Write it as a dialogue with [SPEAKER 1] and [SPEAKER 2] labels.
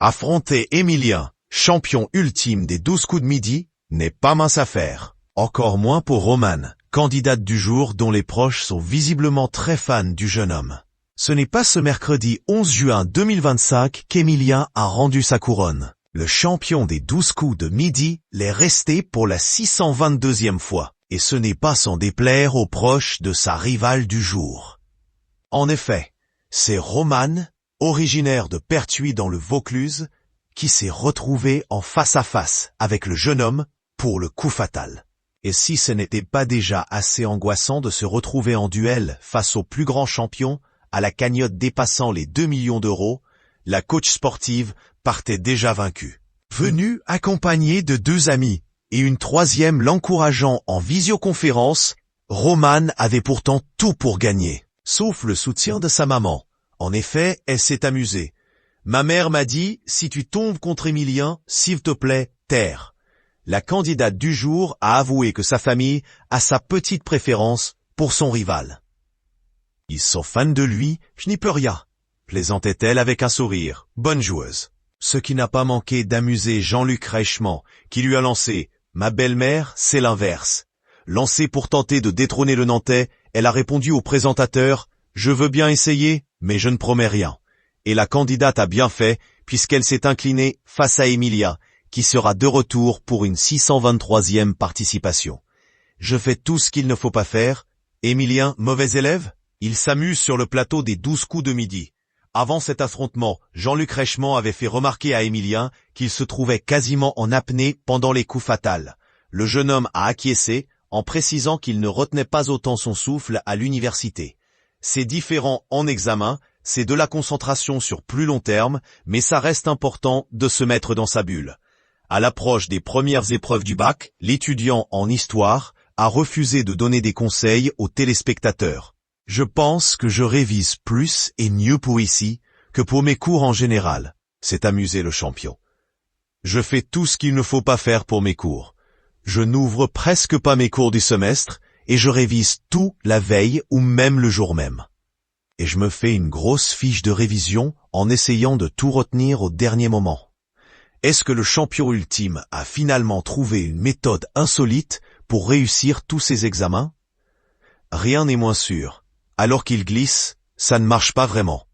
[SPEAKER 1] Affronter Emilien, champion ultime des 12 coups de midi, n'est pas mince affaire. Encore moins pour Romane, candidate du jour dont les proches sont visiblement très fans du jeune homme. Ce n'est pas ce mercredi 11 juin 2025 qu'Emilien a rendu sa couronne. Le champion des 12 coups de midi l'est resté pour la 622e fois. Et ce n'est pas sans déplaire aux proches de sa rivale du jour. En effet, c'est Romane, originaire de Pertuis dans le Vaucluse, qui s'est retrouvé en face à face avec le jeune homme pour le coup fatal. Et si ce n'était pas déjà assez angoissant de se retrouver en duel face au plus grand champion, à la cagnotte dépassant les 2 millions d'euros, la coach sportive partait déjà vaincue. Venue accompagnée de 2 amis, et une 3e l'encourageant en visioconférence, Romane avait pourtant tout pour gagner, sauf le soutien de sa maman. En effet, elle s'est amusée. Ma mère m'a dit, si tu tombes contre Emilien, s'il te plaît, terre. La candidate du jour a avoué que sa famille a sa petite préférence pour son rival. Ils sont fans de lui, je n'y peux rien, plaisantait-elle avec un sourire. Bonne joueuse. Ce qui n'a pas manqué d'amuser Jean-Luc Reichmann, qui lui a lancé « Ma belle-mère, c'est l'inverse ». Lancée pour tenter de détrôner le Nantais, elle a répondu au présentateur « Je veux bien essayer, mais je ne promets rien ». Et la candidate a bien fait, puisqu'elle s'est inclinée face à Emilien, qui sera de retour pour une 623e participation. Je fais tout ce qu'il ne faut pas faire. Emilien, mauvais élève? Il s'amuse sur le plateau des 12 coups de midi. Avant cet affrontement, Jean-Luc Reichmann avait fait remarquer à Emilien qu'il se trouvait quasiment en apnée pendant les coups fatals. Le jeune homme a acquiescé en précisant qu'il ne retenait pas autant son souffle à l'université. C'est différent en examen, c'est de la concentration sur plus long terme, mais ça reste important de se mettre dans sa bulle. À l'approche des premières épreuves du bac, l'étudiant en histoire a refusé de donner des conseils aux téléspectateurs. Je pense que je révise plus et mieux pour ici que pour mes cours en général, s'est amusé le champion. Je fais tout ce qu'il ne faut pas faire pour mes cours. Je n'ouvre presque pas mes cours du semestre et je révise tout la veille ou même le jour même. Et je me fais une grosse fiche de révision en essayant de tout retenir au dernier moment. Est-ce que le champion ultime a finalement trouvé une méthode insolite pour réussir tous ses examens? Rien n'est moins sûr. Alors qu'il glisse, ça ne marche pas vraiment.